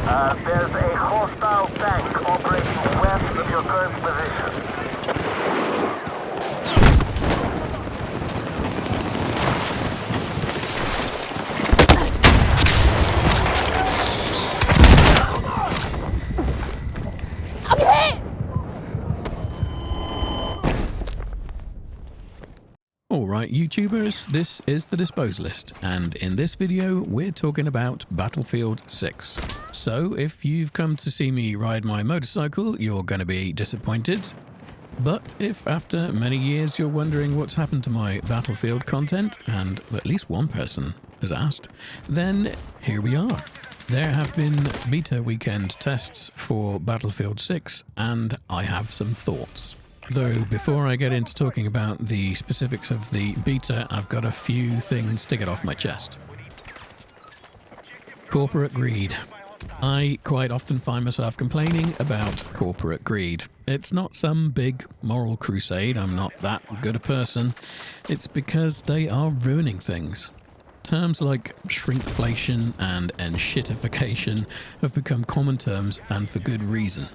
There's a hostile tank operating west of your current position. I'm hit! Alright YouTubers, this is the Disposalist, and in this video we're talking about Battlefield 6. So if you've come to see me ride my motorcycle, you're going to be disappointed. But if after many years you're wondering what's happened to my Battlefield content, and at least one person has asked, then here we are. There have been beta weekend tests for Battlefield 6, and I have some thoughts. Though before I get into talking about the specifics of the beta, I've got a few things to get off my chest. Corporate greed. I quite often find myself complaining about corporate greed. It's not some big moral crusade, I'm not that good a person. It's because they are ruining things. Terms like shrinkflation and enshittification have become common terms, and for good reason.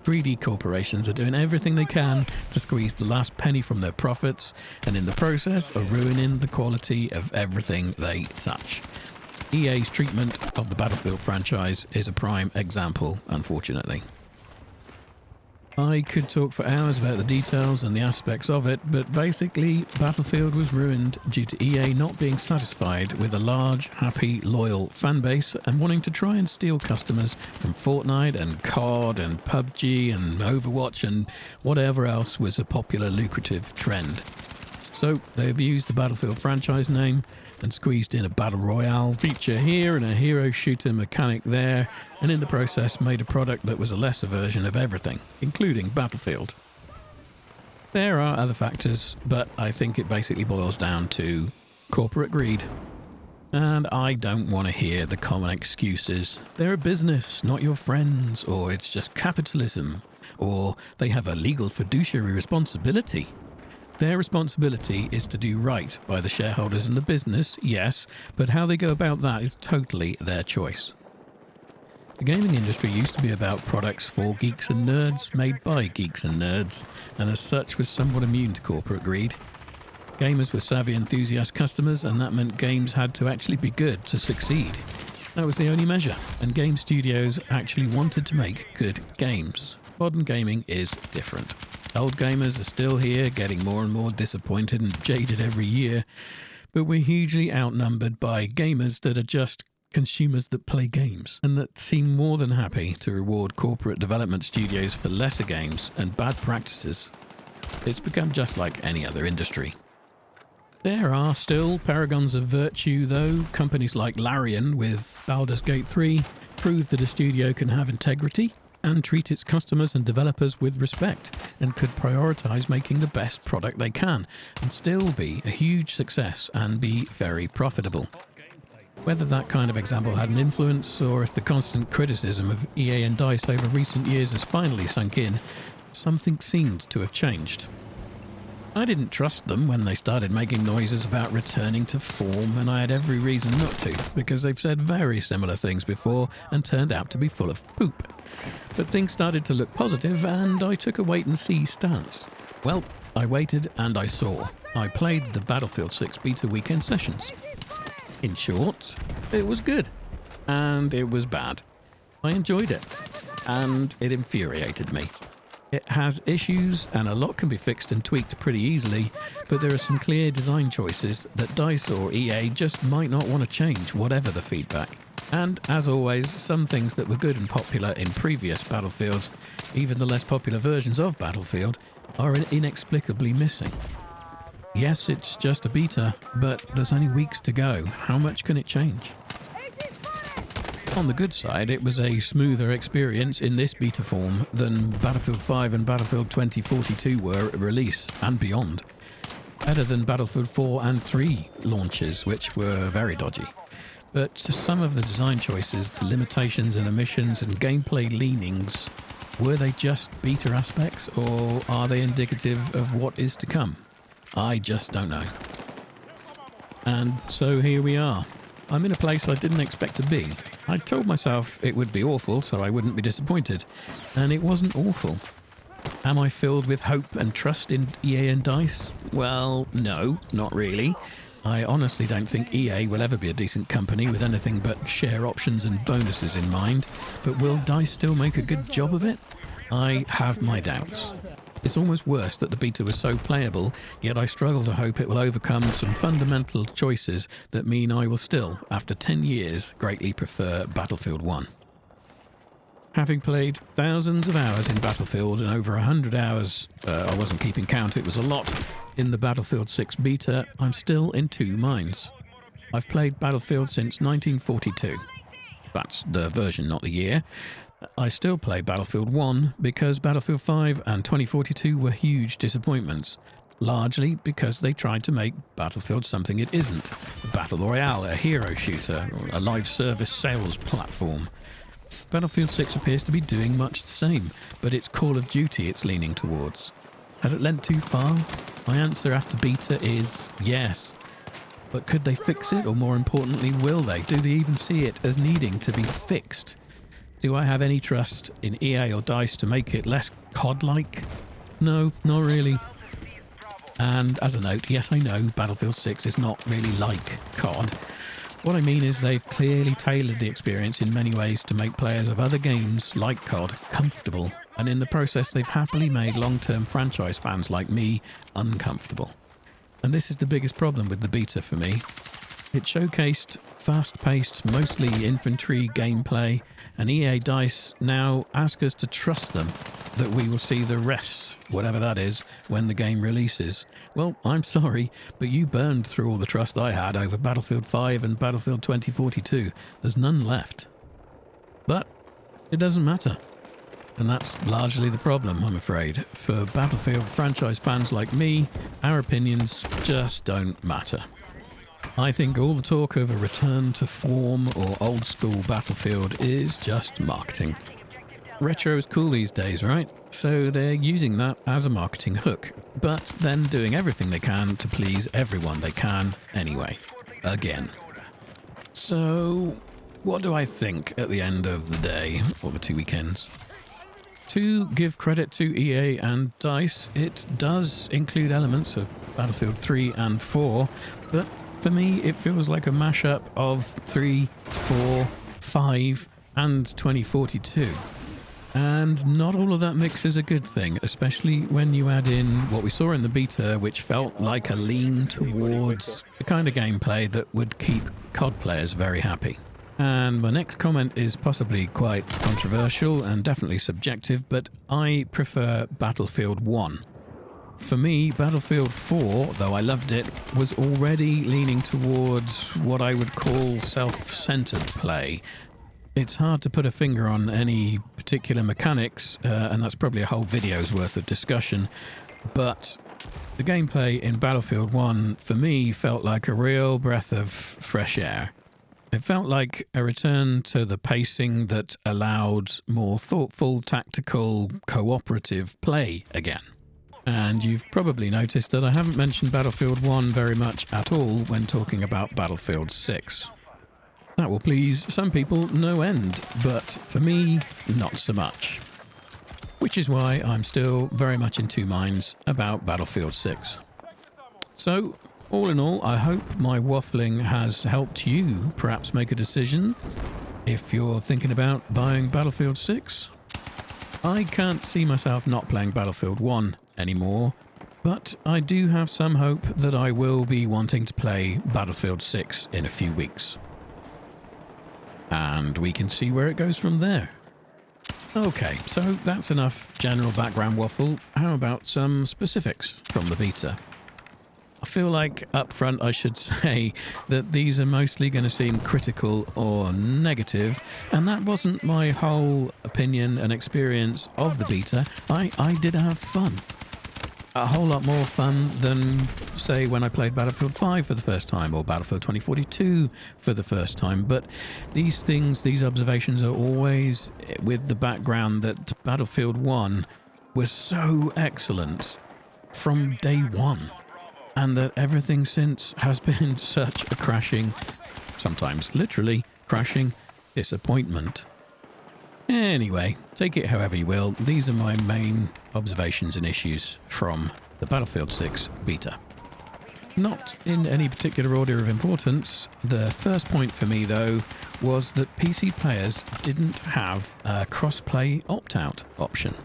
Greedy corporations are doing everything they can to squeeze the last penny from their profits, and in the process are ruining the quality of everything they touch. EA's treatment of the Battlefield franchise is a prime example, unfortunately. I could talk for hours about the details and the aspects of it, but basically Battlefield was ruined due to EA not being satisfied with a large, happy, loyal fanbase and wanting to try and steal customers from Fortnite and COD and PUBG and Overwatch and whatever else was a popular, lucrative trend. So they abused the Battlefield franchise name and squeezed in a battle royale feature here and a hero shooter mechanic there, and in the process made a product that was a lesser version of everything, including Battlefield. There are other factors, but I think it basically boils down to corporate greed. And I don't want to hear the common excuses. They're a business, not your friends, or it's just capitalism, or they have a legal fiduciary responsibility. Their responsibility is to do right by the shareholders in the business, yes, but how they go about that is totally their choice. The gaming industry used to be about products for geeks and nerds, made by geeks and nerds, and as such was somewhat immune to corporate greed. Gamers were savvy enthusiast customers, and that meant games had to actually be good to succeed. That was the only measure, and game studios actually wanted to make good games. Modern gaming is different. Old gamers are still here, getting more and more disappointed and jaded every year, but we're hugely outnumbered by gamers that are just consumers that play games, and that seem more than happy to reward corporate development studios for lesser games and bad practices. It's become just like any other industry. There are still paragons of virtue though. Companies like Larian with Baldur's Gate 3 prove that a studio can have integrity and treat its customers and developers with respect, and could prioritize making the best product they can, and still be a huge success and be very profitable. Whether that kind of example had an influence, or if the constant criticism of EA and DICE over recent years has finally sunk in, something seemed to have changed. I didn't trust them when they started making noises about returning to form, and I had every reason not to, because they've said very similar things before and turned out to be full of poop. But things started to look positive, and I took a wait-and-see stance. Well, I waited and I saw. I played the Battlefield 6 beta weekend sessions. In short, it was good. And it was bad. I enjoyed it. And it infuriated me. It has issues, and a lot can be fixed and tweaked pretty easily, but there are some clear design choices that DICE or EA just might not want to change, whatever the feedback. And, as always, some things that were good and popular in previous Battlefields, even the less popular versions of Battlefield, are inexplicably missing. Yes, it's just a beta, but there's only weeks to go. How much can it change? On the good side, it was a smoother experience in this beta form than Battlefield 5 and Battlefield 2042 were at release and beyond. Better than Battlefield 4 and 3 launches, which were very dodgy. But some of the design choices, the limitations in emissions and gameplay leanings, were they just beta aspects, or are they indicative of what is to come? I just don't know. And so here we are. I'm in a place I didn't expect to be. I told myself it would be awful so I wouldn't be disappointed. And it wasn't awful. Am I filled with hope and trust in EA and DICE? Well, no, not really. I honestly don't think EA will ever be a decent company with anything but share options and bonuses in mind. But will DICE still make a good job of it? I have my doubts. It's almost worse that the beta was so playable, yet I struggle to hope it will overcome some fundamental choices that mean I will still, after 10 years, greatly prefer Battlefield 1. Having played thousands of hours in Battlefield and over 100 hours, I wasn't keeping count, it was a lot, in the Battlefield 6 beta, I'm still in two minds. I've played Battlefield since 1942. That's the version, not the year. I still play Battlefield 1 because Battlefield 5 and 2042 were huge disappointments, largely because they tried to make Battlefield something it isn't. A battle royale, a hero shooter, or a live service sales platform. Battlefield 6 appears to be doing much the same, but it's Call of Duty it's leaning towards. Has it lent too far? My answer after beta is yes. But could they fix it, or more importantly, will they? Do they even see it as needing to be fixed? Do I have any trust in EA or DICE to make it less COD-like? No, not really. And as a note, yes, I know Battlefield 6 is not really like COD. What I mean is they've clearly tailored the experience in many ways to make players of other games like COD comfortable, and in the process they've happily made long-term franchise fans like me uncomfortable. And this is the biggest problem with the beta for me. It showcased fast-paced, mostly infantry gameplay, and EA DICE now ask us to trust them that we will see the rest, whatever that is, when the game releases. Well, I'm sorry, but you burned through all the trust I had over Battlefield 5 and Battlefield 2042. There's none left. But it doesn't matter. And that's largely the problem, I'm afraid. For Battlefield franchise fans like me, our opinions just don't matter. I think all the talk of a return to form or old school Battlefield is just marketing. Retro is cool these days, right? So they're using that as a marketing hook, but then doing everything they can to please everyone they can anyway. Again. So, what do I think at the end of the day, or the 2 weekends? To give credit to EA and DICE, it does include elements of Battlefield 3 and 4, but for me it feels like a mashup of 3, 4, 5 and 2042. And not all of that mix is a good thing, especially when you add in what we saw in the beta, which felt like a lean towards the kind of gameplay that would keep COD players very happy. And my next comment is possibly quite controversial and definitely subjective, but I prefer Battlefield 1. For me, Battlefield 4, though I loved it, was already leaning towards what I would call self-centered play. It's hard to put a finger on any particular mechanics, and that's probably a whole video's worth of discussion, but the gameplay in Battlefield 1, for me, felt like a real breath of fresh air. It felt like a return to the pacing that allowed more thoughtful, tactical, cooperative play again. And you've probably noticed that I haven't mentioned Battlefield 1 very much at all when talking about Battlefield 6. That will please some people no end, but for me, not so much. Which is why I'm still very much in two minds about Battlefield 6. So, all in all, I hope my waffling has helped you perhaps make a decision if you're thinking about buying Battlefield 6. I can't see myself not playing Battlefield 1 anymore, but I do have some hope that I will be wanting to play Battlefield 6 in a few weeks. And we can see where it goes from there. Okay, so that's enough general background waffle. How about some specifics from the beta? I feel like up front I should say that these are mostly going to seem critical or negative, and that wasn't my whole opinion and experience of the beta. I did have fun. A whole lot more fun than, say, when I played Battlefield 5 for the first time, or Battlefield 2042 for the first time. But these things, these observations are always with the background that Battlefield 1 was so excellent from day one, and that everything since has been such a crashing, sometimes literally crashing disappointment. Anyway, take it however you will. These are my main observations and issues from the Battlefield 6 beta. Not in any particular order of importance. The first point for me, though, was that PC players didn't have a crossplay opt-out option.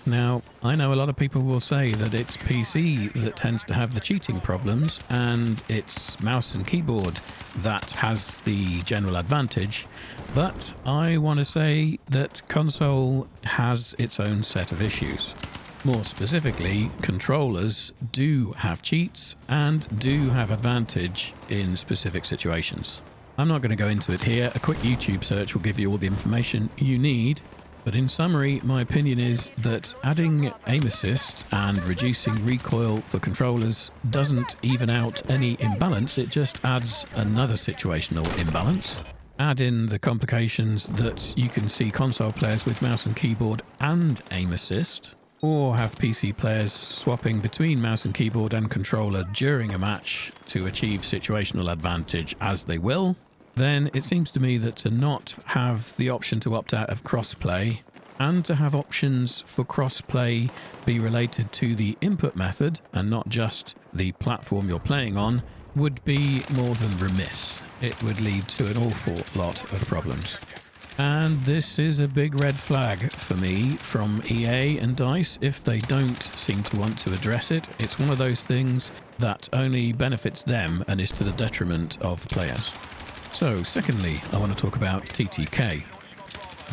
Now, I know a lot of people will say that it's PC that tends to have the cheating problems and it's mouse and keyboard that has the general advantage, but I want to say that console has its own set of issues. More specifically, controllers do have cheats and do have advantage in specific situations. I'm not going to go into it here. A quick YouTube search will give you all the information you need. But in summary, my opinion is that adding aim assist and reducing recoil for controllers doesn't even out any imbalance, it just adds another situational imbalance. Add in the complications that you can see console players with mouse and keyboard and aim assist, or have PC players swapping between mouse and keyboard and controller during a match to achieve situational advantage as they will. Then it seems to me that to not have the option to opt out of crossplay and to have options for crossplay be related to the input method and not just the platform you're playing on would be more than remiss. It would lead to an awful lot of problems. And this is a big red flag for me from EA and DICE if they don't seem to want to address it. It's one of those things that only benefits them and is to the detriment of players. So, secondly, I want to talk about TTK.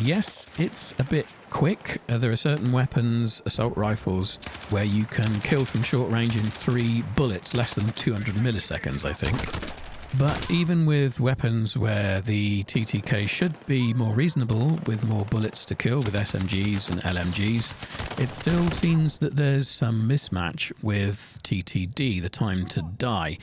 Yes, it's a bit quick. There are certain weapons, assault rifles, where you can kill from short range in 3 bullets, less than 200 milliseconds, I think. But even with weapons where the TTK should be more reasonable, with more bullets to kill with SMGs and LMGs, it still seems that there's some mismatch with TTD, the time to die.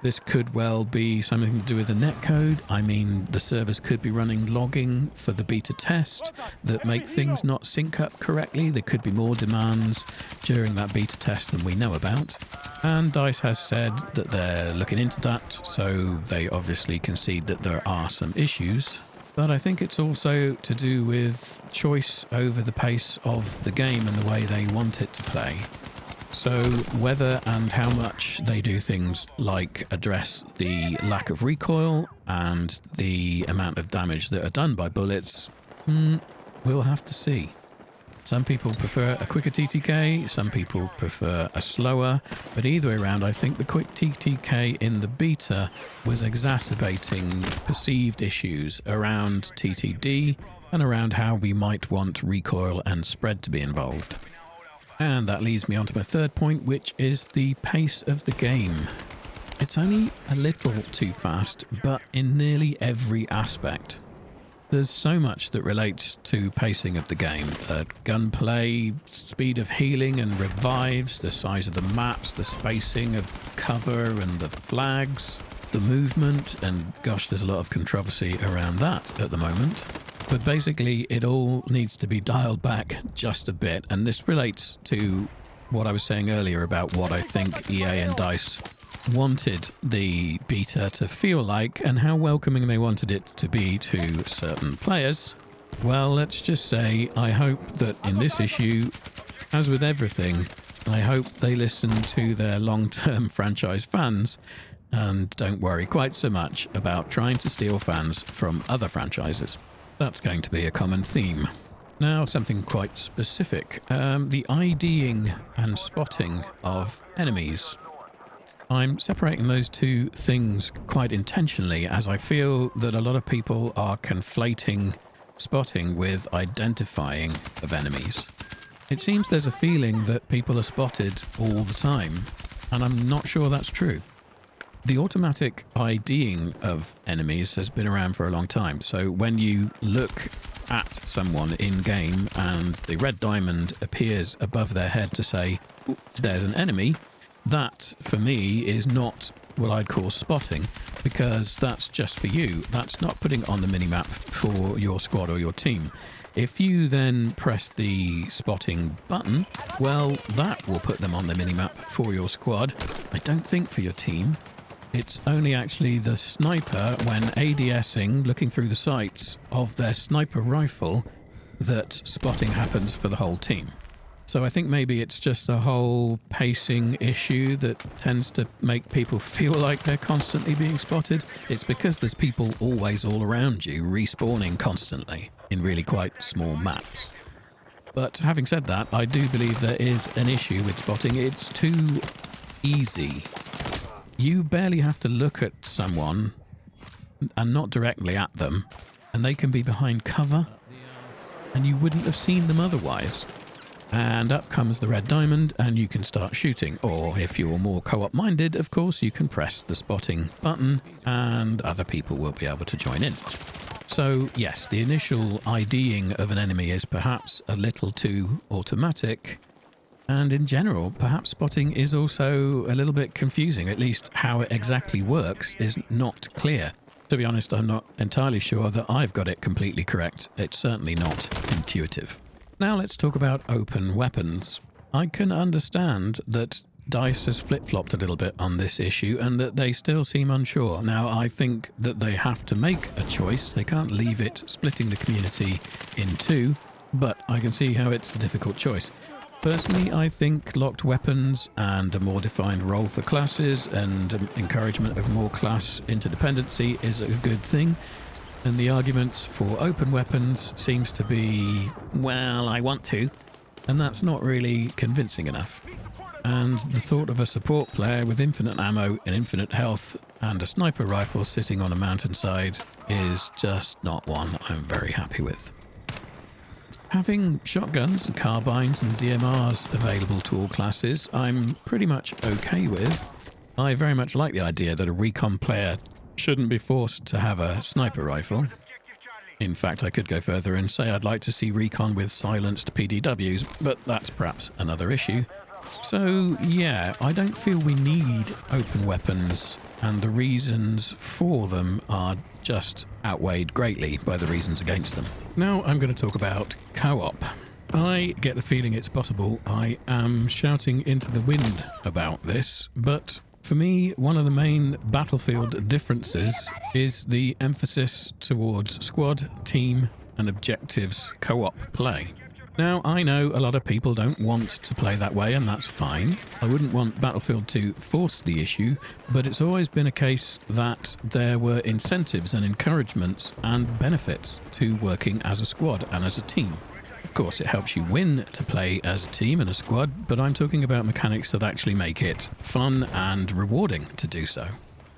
This could well be something to do with the netcode. I mean, the servers could be running logging for the beta test that make things not sync up correctly. There could be more demands during that beta test than we know about. And DICE has said that they're looking into that, so they obviously concede that there are some issues. But I think it's also to do with choice over the pace of the game and the way they want it to play. So whether and how much they do things like address the lack of recoil and the amount of damage that are done by bullets, we'll have to see. Some people prefer a quicker TTK, some people prefer a slower, but either way around, I think the quick TTK in the beta was exacerbating perceived issues around TTD and around how we might want recoil and spread to be involved. And that leads me on to my third point, which is the pace of the game. It's only a little too fast, but in nearly every aspect. There's so much that relates to pacing of the game. Gunplay, speed of healing and revives, the size of the maps, the spacing of cover and the flags, the movement, and gosh, there's a lot of controversy around that at the moment. But basically, it all needs to be dialed back just a bit, and this relates to what I was saying earlier about what I think EA and DICE wanted the beta to feel like and how welcoming they wanted it to be to certain players. Well, let's just say I hope that in this issue, as with everything, I hope they listen to their long-term franchise fans and don't worry quite so much about trying to steal fans from other franchises. That's going to be a common theme. Now, something quite specific. The IDing and spotting of enemies. I'm separating those two things quite intentionally, as I feel that a lot of people are conflating spotting with identifying of enemies. It seems there's a feeling that people are spotted all the time, and I'm not sure that's true. The automatic IDing of enemies has been around for a long time, so when you look at someone in-game and the red diamond appears above their head to say, there's an enemy, that, for me, is not what I'd call spotting, because that's just for you. That's not putting it on the minimap for your squad or your team. If you then press the spotting button, well, that will put them on the minimap for your squad. I don't think for your team. It's only actually the sniper when ADSing, looking through the sights of their sniper rifle, that spotting happens for the whole team. So I think maybe it's just a whole pacing issue that tends to make people feel like they're constantly being spotted. It's because there's people always all around you, respawning constantly in really quite small maps. But having said that, I do believe there is an issue with spotting. It's too easy. You barely have to look at someone, and not directly at them, and they can be behind cover, and you wouldn't have seen them otherwise. And up comes the red diamond, and you can start shooting. Or if you're more co-op minded, of course, you can press the spotting button, and other people will be able to join in. So yes, the initial IDing of an enemy is perhaps a little too automatic. And in general, perhaps spotting is also a little bit confusing. At least how it exactly works is not clear. To be honest, I'm not entirely sure that I've got it completely correct. It's certainly not intuitive. Now let's talk about open weapons. I can understand that DICE has flip-flopped a little bit on this issue and that they still seem unsure. Now, I think that they have to make a choice. They can't leave it splitting the community in two, but I can see how it's a difficult choice. Personally, I think locked weapons and a more defined role for classes and encouragement of more class interdependency is a good thing. And the arguments for open weapons seems to be, well, I want to. And that's not really convincing enough. And the thought of a support player with infinite ammo and infinite health and a sniper rifle sitting on a mountainside is just not one I'm very happy with. Having shotguns, carbines and DMRs available to all classes, I'm pretty much okay with. I very much like the idea that a recon player shouldn't be forced to have a sniper rifle. In fact, I could go further and say I'd like to see recon with silenced PDWs, but that's perhaps another issue. So yeah, I don't feel we need open weapons, and the reasons for them are just outweighed greatly by the reasons against them. Now I'm going to talk about co-op. I get the feeling it's possible I am shouting into the wind about this, but for me, one of the main Battlefield differences is the emphasis towards squad, team, and objectives co-op play. Now, I know a lot of people don't want to play that way, and that's fine. I wouldn't want Battlefield to force the issue, but it's always been a case that there were incentives and encouragements and benefits to working as a squad and as a team. Of course, it helps you win to play as a team and a squad, but I'm talking about mechanics that actually make it fun and rewarding to do so.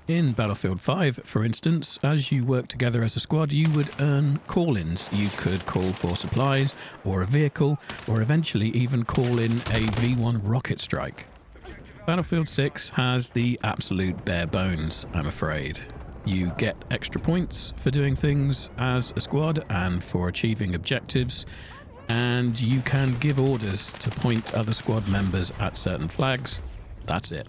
In Battlefield 5, for instance, as you work together as a squad, you would earn call-ins. You could call for supplies, or a vehicle, or eventually even call in a V1 rocket strike. Battlefield 6 has the absolute bare bones, I'm afraid. You get extra points for doing things as a squad and for achieving objectives, and you can give orders to point other squad members at certain flags. That's it.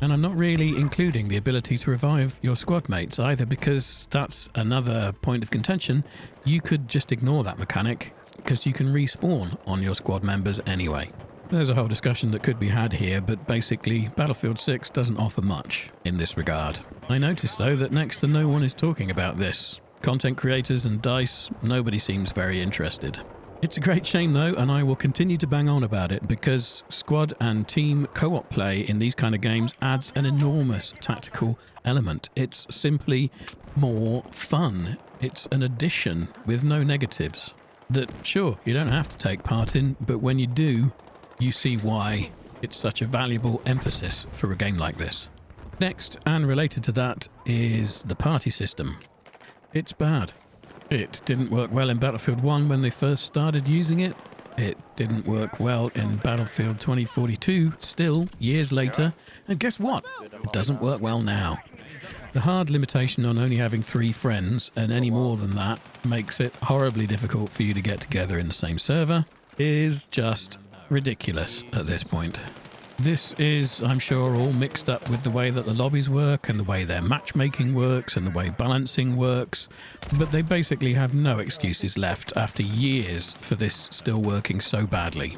And I'm not really including the ability to revive your squad mates either, because that's another point of contention. You could just ignore that mechanic because you can respawn on your squad members anyway. There's a whole discussion that could be had here, but basically Battlefield 6 doesn't offer much in this regard. I noticed though that next to no one is talking about this. Content creators and DICE, nobody seems very interested. It's a great shame though, and I will continue to bang on about it because squad and team co-op play in these kind of games adds an enormous tactical element. It's simply more fun. It's an addition with no negatives that, sure, you don't have to take part in, but when you do, you see why it's such a valuable emphasis for a game like this. Next, and related to that, is the party system. It's bad. It didn't work well in Battlefield 1 when they first started using it. It didn't work well in Battlefield 2042, still, years later. And guess what? It doesn't work well now. The hard limitation on only having 3 friends, and any more than that, makes it horribly difficult for you to get together in the same server, is just ridiculous at this point. This is, I'm sure, all mixed up with the way that the lobbies work and the way their matchmaking works and the way balancing works, but they basically have no excuses left after years for this still working so badly.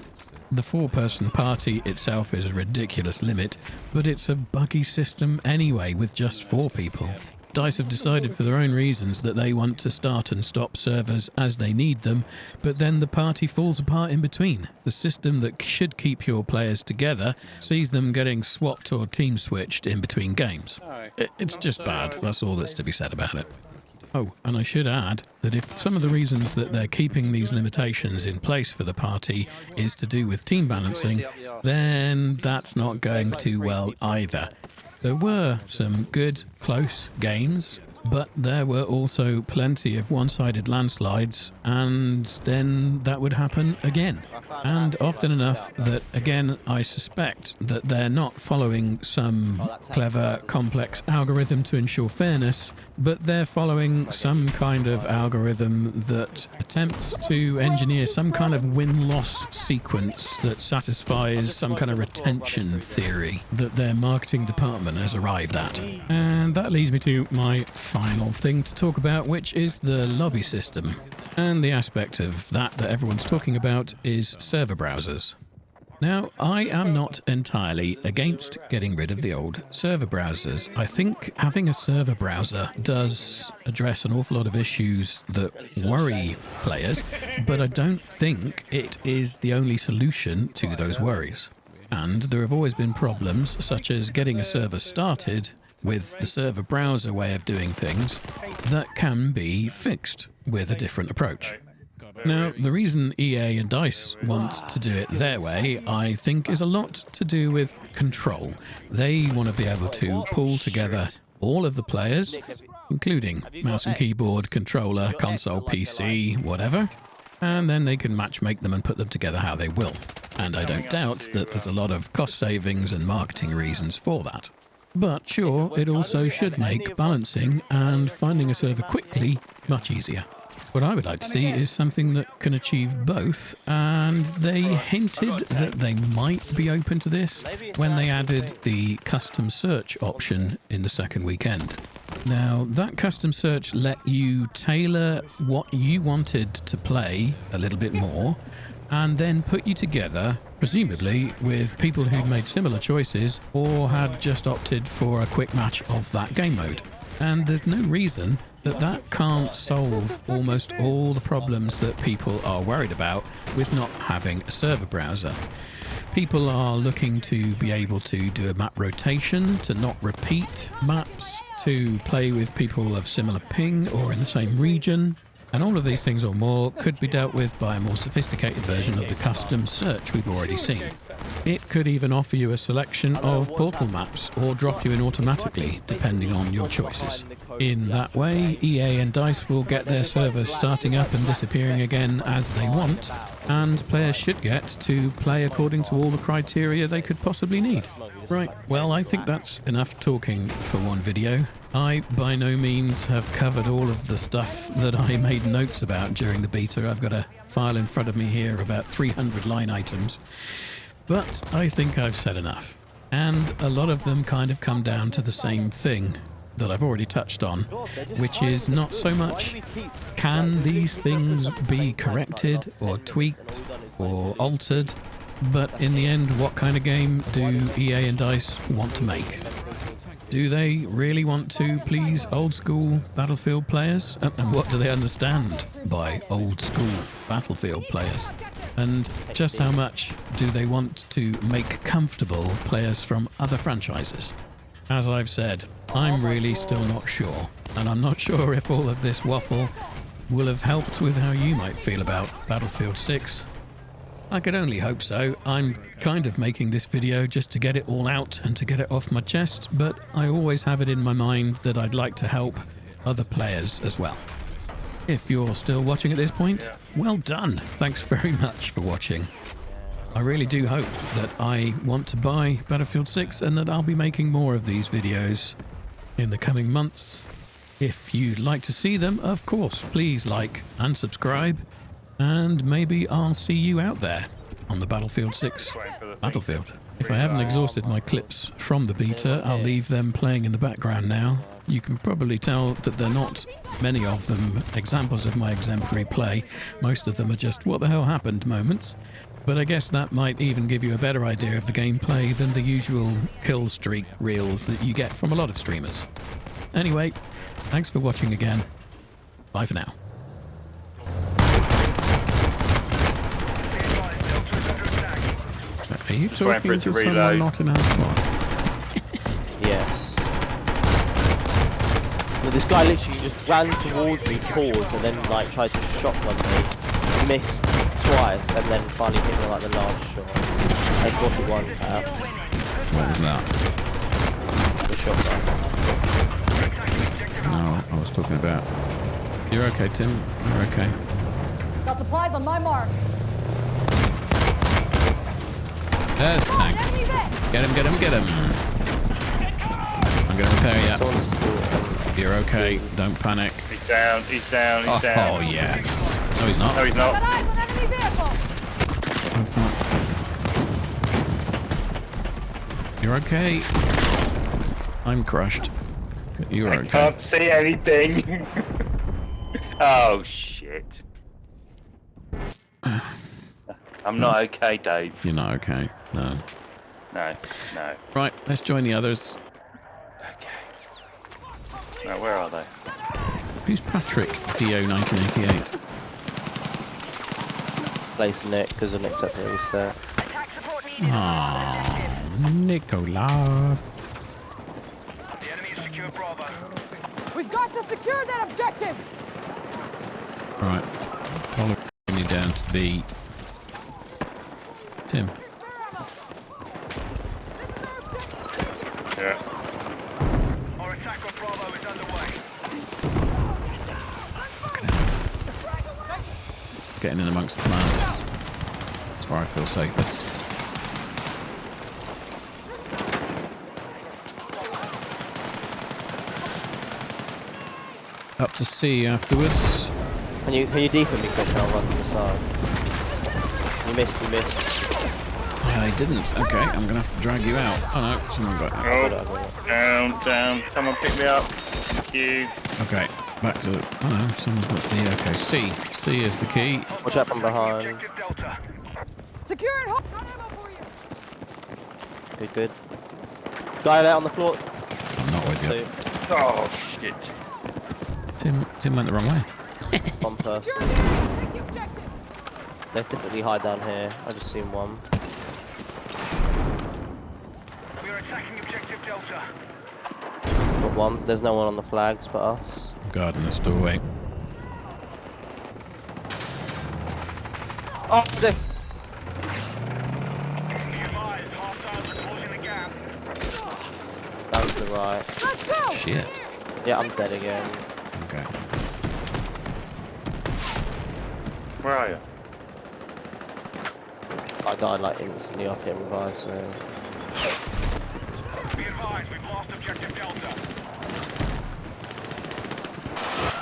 The 4-person party itself is a ridiculous limit, but it's a buggy system anyway with just 4 people. DICE have decided for their own reasons that they want to start and stop servers as they need them, but then the party falls apart in between. The system that should keep your players together sees them getting swapped or team switched in between games. It's just bad, that's all that's to be said about it. Oh, and I should add that if some of the reasons that they're keeping these limitations in place for the party is to do with team balancing, then that's not going too well either. There were some good, close games, but there were also plenty of one-sided landslides, and then that would happen again. And often enough that, again, I suspect that they're not following some clever, complex algorithm to ensure fairness, but they're following some kind of algorithm that attempts to engineer some kind of win-loss sequence that satisfies some kind of retention theory that their marketing department has arrived at. And that leads me to my final thing to talk about, which is the lobby system. And the aspect of that everyone's talking about is server browsers. Now, I am not entirely against getting rid of the old server browsers. I think having a server browser does address an awful lot of issues that worry players, but I don't think it is the only solution to those worries. And there have always been problems, such as getting a server started with the server browser way of doing things, that can be fixed with a different approach. Now, the reason EA and DICE want to do it their way, I think, is a lot to do with control. They want to be able to pull together all of the players, including mouse and keyboard, controller, console, PC, whatever, and then they can matchmake them and put them together how they will. And I don't doubt that there's a lot of cost savings and marketing reasons for that. But sure, it also should make balancing and finding a server quickly much easier. What I would like to see is something that can achieve both, and they hinted that they might be open to this when they added the custom search option in the second weekend. Now, that custom search let you tailor what you wanted to play a little bit more, and then put you together, presumably with people who'd made similar choices or had just opted for a quick match of that game mode. And there's no reason that that can't solve almost all the problems that people are worried about with not having a server browser. People are looking to be able to do a map rotation, to not repeat maps, to play with people of similar ping or in the same region. And all of these things or more could be dealt with by a more sophisticated version of the custom search we've already seen. It could even offer you a selection of portal maps or drop you in automatically, depending on your choices. In that way, EA and DICE will get their servers starting up and disappearing again as they want, and players should get to play according to all the criteria they could possibly need. Right, well, I think that's enough talking for one video. I, by no means, have covered all of the stuff that I made notes about during the beta. I've got a file in front of me here of about 300 line items. But I think I've said enough. And a lot of them kind of come down to the same thing that I've already touched on, which is not so much can these things be corrected or tweaked or altered, but in the end, what kind of game do EA and DICE want to make? Do they really want to please old-school Battlefield players? And what do they understand by old-school Battlefield players? And just how much do they want to make comfortable players from other franchises? As I've said, I'm really still not sure. And I'm not sure if all of this waffle will have helped with how you might feel about Battlefield 6. I could only hope so. I'm kind of making this video just to get it all out and to get it off my chest, but I always have it in my mind that I'd like to help other players as well. If you're still watching at this point, well done. Thanks very much for watching. I really do hope that I want to buy Battlefield 6 and that I'll be making more of these videos in the coming months. If you'd like to see them, of course, please like and subscribe. And maybe I'll see you out there. on the Battlefield 6 Battlefield. If I haven't exhausted my clips from the beta, I'll leave them playing in the background now. You can probably tell that they're not many of them examples of my exemplary play. Most of them are just what the hell happened moments. But I guess that might even give you a better idea of the gameplay than the usual kill streak reels that you get from a lot of streamers. Anyway, thanks for watching again. Bye for now. Are you talking to someone not in our squad? Yes. Well, this guy literally just ran towards me, paused, and then like tried to shotgun me. Missed twice, and then finally hit me like the last shot. I got it one tap. What was that? The shotgun. No, I was talking about... You're okay, Tim. You're okay. Got supplies on my mark. There's the tank. Get him, get him, get him. I'm gonna repair you. You're okay. Don't panic. He's down, he's down, he's down. Oh, yes. No, he's not. No, he's not. You're okay. I'm crushed. You're I okay. can't see anything. Oh, shit. I'm not okay, Dave. You're not okay. No. No, no. Right, let's join the others. Okay. Now, where are they? Who's Patrick, DO1988? Place Nick, because of Nick's up here, he's there. Aww, Nicholas. The enemy is secure Bravo. We've got to secure that objective. Right, follow me down to B. Tim. Yeah. Our attack on Bravo is underway. Getting in amongst the plants. That's where I feel safest. Up to C afterwards. Can you deepen me quick and I'll run to the side? You missed. I didn't. Okay, I'm gonna have to drag you out. Oh no, someone got out. Oh, down. Someone pick me up. Thank you. Okay, back to... Oh no, someone's got D. Okay, C. C is the key. Watch out from behind. Objective Delta. Secure and hold. Got ammo for you. Good. Guy out on the floor. I'm not with you. Oh, shit. Tim went the wrong way. One person. They typically hide down here. I just seen one. We are attacking objective Delta. Got one. There's no one on the flags but us. Guard in this doorway. Oh, there. Be advised, hostiles are closing the gap. Down to the right. Let's go. Shit. Yeah, I'm dead again. Okay. Where are you? I died like instantly off him revived, so... Be advised, we've lost objective Delta.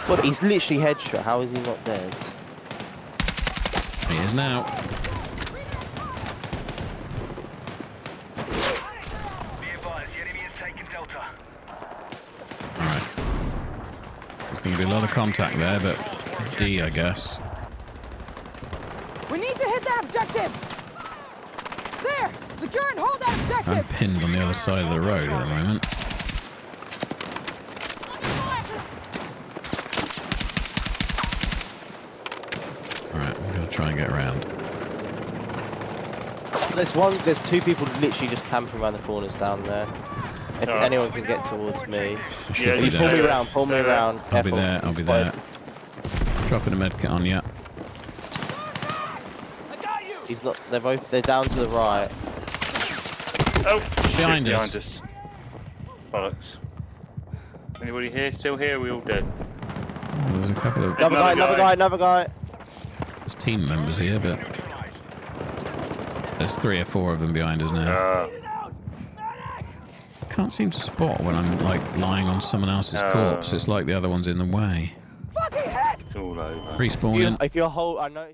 But he's literally headshot. How is he not dead? He is now. Be advised, the enemy has taken Delta. Alright. There's going to be a lot of contact there, but D, I guess. We need to hit that objective. There. Secure and hold that I'm objective. pinned on the other side of the road at the moment. Alright, I'm going to try and get around. There's two people literally just camping around the corners down there. If anyone can get towards me. I should Yeah, be you Pull there. me around, pull me around. I'll be Careful. there, I'll be there. Dropping a medkit on you. They're down to the right. Oh, shit, Behind us. us. Bollocks. Anybody here? Still here? Are we all dead? Oh, there's a couple of Another guy. there's team members here, but there's 3 or 4 of them behind us now. Can't seem to spot when I'm like lying on someone else's corpse. It's like the other one's in the way. It's all over. Respawning. If you're I know.